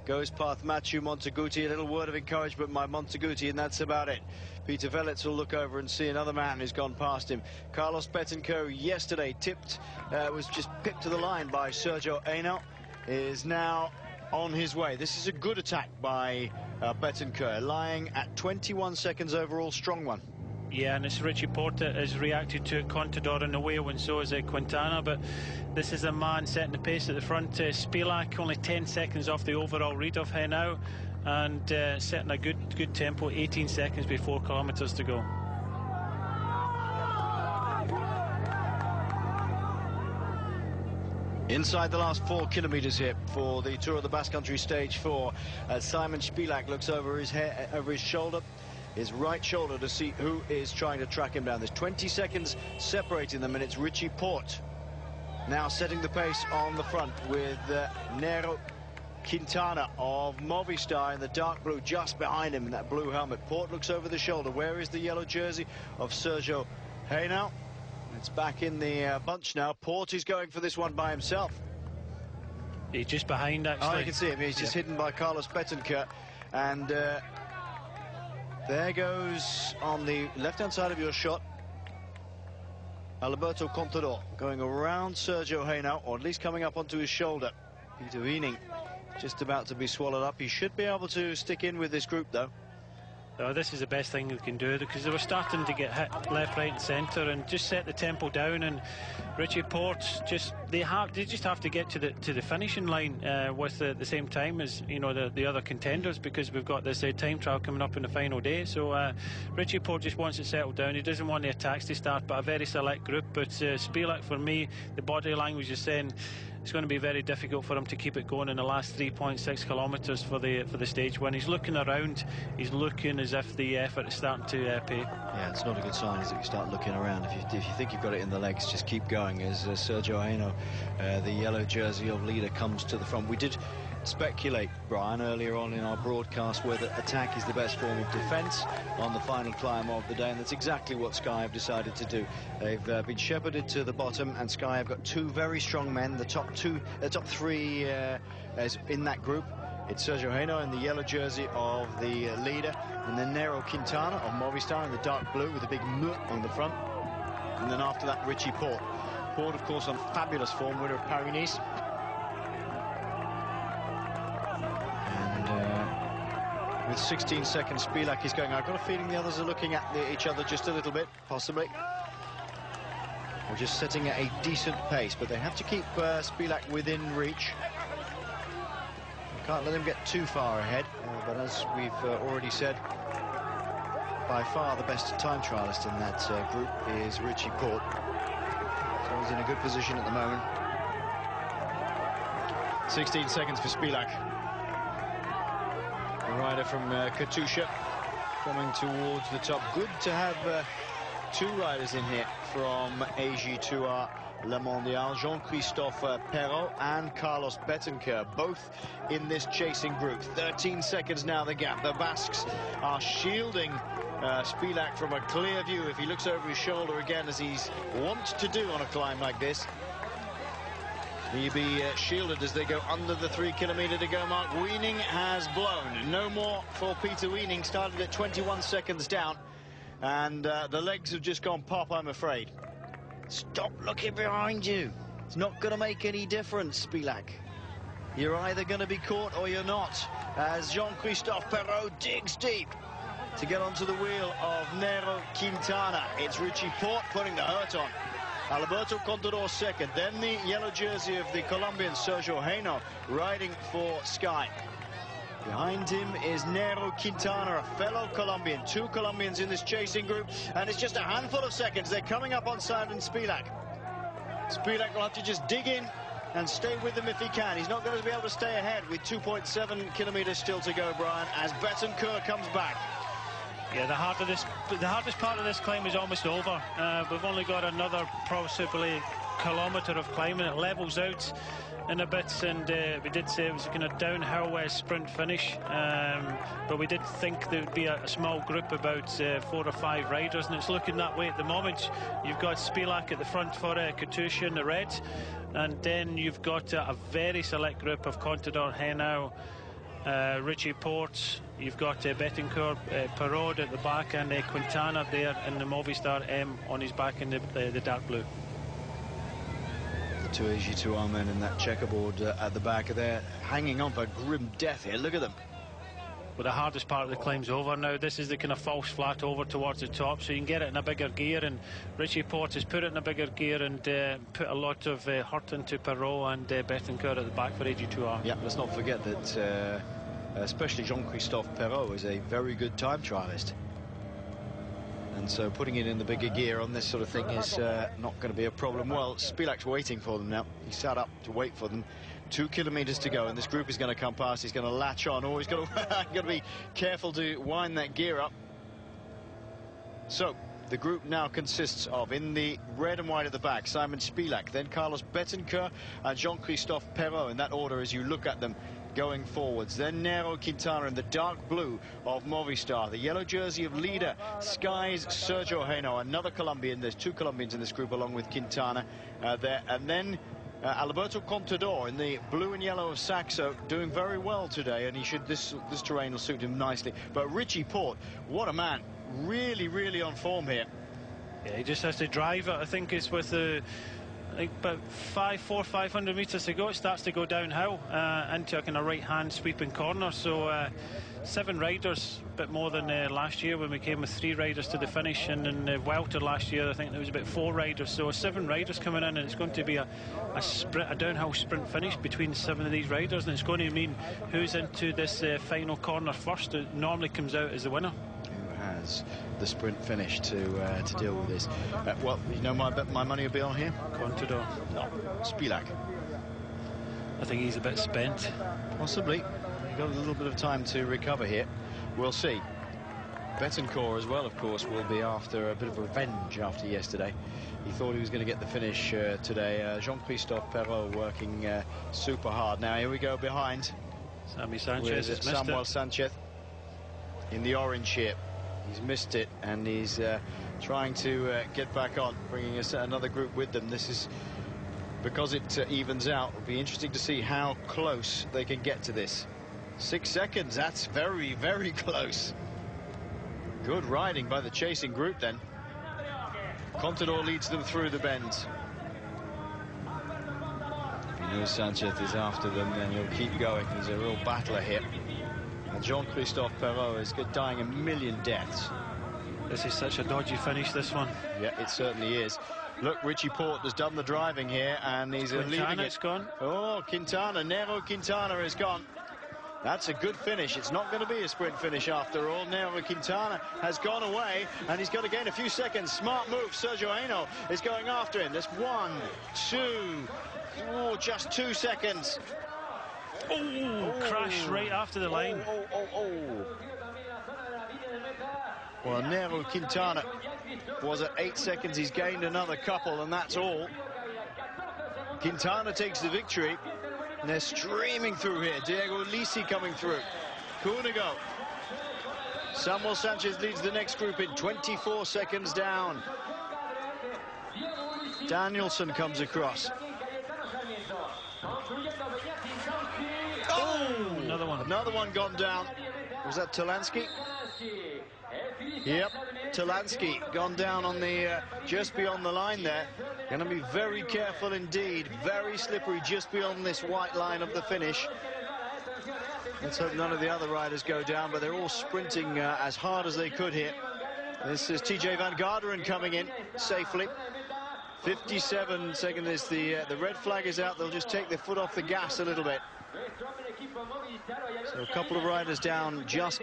goes past Mathieu Monteguti. A little word of encouragement by Monteguti, and that's about it. Peter Velets will look over and see another man who's gone past him. Carlos Betancourt, yesterday was just pipped to the line by Sergio Henao, is now on his way. This is a good attack by Betancourt, lying at 21 seconds overall, strong one. Yeah, and it's Richie Porte has reacted to Contador in the wheel, and so is Quintana. But this is a man setting the pace at the front. Spilak only 10 seconds off the overall lead of Henao, and setting a good tempo, 18 seconds before kilometres to go. Inside the last 4 kilometres here for the Tour of the Basque Country Stage 4. Simon Spilak looks over his shoulder, his right shoulder, to see who is trying to track him down. There's 20 seconds separating them, and it's Richie Porte now setting the pace on the front with Nairo Quintana of Movistar in the dark blue just behind him in that blue helmet. Porte looks over the shoulder. Where is the yellow jersey of Sergio Henao? It's back in the bunch now. Porte is going for this one by himself. He's just behind, actually. Oh, you can see him. He's just hidden by Carlos Betancourt. And there goes, on the left-hand side of your shot, Alberto Contador going around Sergio Henao, or at least coming up onto his shoulder. Peter Weening just about to be swallowed up. He should be able to stick in with this group, though. Oh, this is the best thing they can do, because they were starting to get hit left, right and centre, and just set the tempo down. And Richie Porte they just have to get to the finishing line with the same time as, you know, the other contenders, because we've got this time trial coming up in the final day. So Richie Porte just wants it settled down. He doesn't want the attacks to start, but a very select group. But Spilak, for me, the body language is saying it's going to be very difficult for him to keep it going in the last 3.6 kilometres for the stage. When he's looking around, he's looking as if the effort is starting to pay. Yeah, it's not a good sign, is it? You start looking around. If you think you've got it in the legs, just keep going. As Sergio Henao, the yellow jersey of leader, comes to the front. We did speculate, Brian, earlier on in our broadcast whether attack is the best form of defence on the final climb of the day, and that's exactly what Sky have decided to do. They've been shepherded to the bottom, and Sky have got 2 very strong men. The top 3 is in that group. It's Sergio Henao in the yellow jersey of the leader, and then Nairo Quintana of Movistar in the dark blue with a big M on the front. And then after that, Richie Porte. Porte, of course, on fabulous form, winner of Paris-Nice. And with 16 seconds, Spilak is going. I've got a feeling the others are looking at each other just a little bit, possibly. Or just setting at a decent pace, but they have to keep Spilak within reach. Can't let him get too far ahead, but as we've already said, by far the best time trialist in that group is Richie Porte. So he's in a good position at the moment. 16 seconds for Spilak. The rider from Katusha coming towards the top. Good to have 2 riders in here from AG2R Le Mondial, Jean-Christophe Perrault and Carlos Betancourt, both in this chasing group. 13 seconds now the gap. The Basques are shielding Spilak from a clear view if he looks over his shoulder again, as he's wont to do on a climb like this. He'll be shielded as they go under the 3 kilometre to go mark. Weening has blown. No more for Peter Weening, started at 21 seconds down, and the legs have just gone pop, I'm afraid. Stop looking behind you. It's not going to make any difference, Spilak. You're either going to be caught or you're not, as Jean-Christophe Perrault digs deep to get onto the wheel of Nairo Quintana. It's Richie Porte putting the hurt on. Alberto Contador second, then the yellow jersey of the Colombian Sergio Henao riding for Sky. Behind him is Nairo Quintana, a fellow Colombian. 2 Colombians in this chasing group, and it's just a handful of seconds. They're coming up on Simon Spilak. Spilak will have to just dig in and stay with them if he can. He's not going to be able to stay ahead with 2.7 kilometres still to go, Brian, as Betancourt comes back. Yeah, the hardest part of this climb is almost over. We've only got another possibly kilometre of climbing. It levels out in a bit, and we did say it was a kind of downhill sprint finish, but we did think there would be a small group, about 4 or 5 riders, and it's looking that way at the moment. You've got Spilak at the front for Katusha in the red, and then you've got a very select group of Contador, Henao, Richie Porte, you've got Bettencourt, Perrault at the back, and Quintana there in the Movistar M on his back in the dark blue. The two AG2R men in that checkerboard at the back, they're hanging on for grim death here. Look at them. Well, the hardest part of the climb's over now. This is the kind of false flat over towards the top, so you can get it in a bigger gear, and Richie Porte has put it in a bigger gear and put a lot of hurt into Perrault and Bettencourt at the back for AG2R. Yeah, let's not forget that especially Jean-Christophe Perrault is a very good time trialist, and so putting it in the bigger gear on this sort of thing is not going to be a problem. Well, Spilak's waiting for them now. He sat up to wait for them. 2 kilometers to go, and this group is going to come past. He's going to latch on. Oh, he's got to be careful to wind that gear up. So the group now consists of, in the red and white at the back, Simon Spilak, then Carlos Bettencourt and Jean-Christophe Perrault, in that order as you look at them going forwards. Then Nairo Quintana in the dark blue of Movistar, the yellow jersey of leader Sky's Sergio Henao, another Colombian. There's 2 Colombians in this group along with Quintana there, and then Alberto Contador in the blue and yellow of Saxo, doing very well today, and he should, this terrain will suit him nicely. But Richie Porte, what a man, really on form here. Yeah, he just has to drive it. I think it's with the, I think about 500 meters to go, it starts to go downhill into a kind of right-hand sweeping corner. So 7 riders, a bit more than last year when we came with 3 riders to the finish, and in the Welter last year I think there was about 4 riders, so 7 riders coming in, and it's going to be a downhill sprint finish between 7 of these riders, and it's going to mean who's into this final corner first. It normally comes out as the winner. Who has the sprint finish to deal with this? Well, you know, my money will be on here. Contador. No, Spilak. I think he's a bit spent. Possibly. Got a little bit of time to recover here. We'll see. Bettencourt as well, of course, will be after a bit of revenge after yesterday. He thought he was going to get the finish today. Jean-Christophe Perrault working super hard. Now here we go behind. Sammy Sanchez has missed Samuel Sanchez in the orange here. He's missed it, and he's trying to get back on, bringing us another group with them. This is because it evens out. It'll be interesting to see how close they can get to this. 6 seconds, that's very close. Good riding by the chasing group then. Contador leads them through the bend. If you know Sanchez is after them, then he'll keep going. He's a real battler here. And Jean-Christophe Perrault is dying a million deaths. This is such a dodgy finish, this one. Yeah, it certainly is. Look, Richie Porte has done the driving here, and he's leaving it. Gone. Oh, Quintana, Nairo Quintana is gone. That's a good finish. It's not going to be a sprint finish after all. Nairo Quintana has gone away, and he's got to gain a few seconds. Smart move. Sergio Henao is going after him. There's 1, 2, just 2 seconds. Oh, crash right after the line. Well, Nairo Quintana was at 8 seconds. He's gained another couple, and that's all. Quintana takes the victory. And they're streaming through here. Diego Lisi coming through. Cunego. Samuel Sanchez leads the next group in 24 seconds down. Danielson comes across. Oh, another one gone down. Was that Talansky? Yep, Talansky gone down on the just beyond the line there. Going to be very careful indeed. Very slippery just beyond this white line of the finish. Let's hope none of the other riders go down, but they're all sprinting as hard as they could here. This is TJ Van Garderen coming in safely. 57 seconds. The red flag is out. They'll just take their foot off the gas a little bit. So a couple of riders down just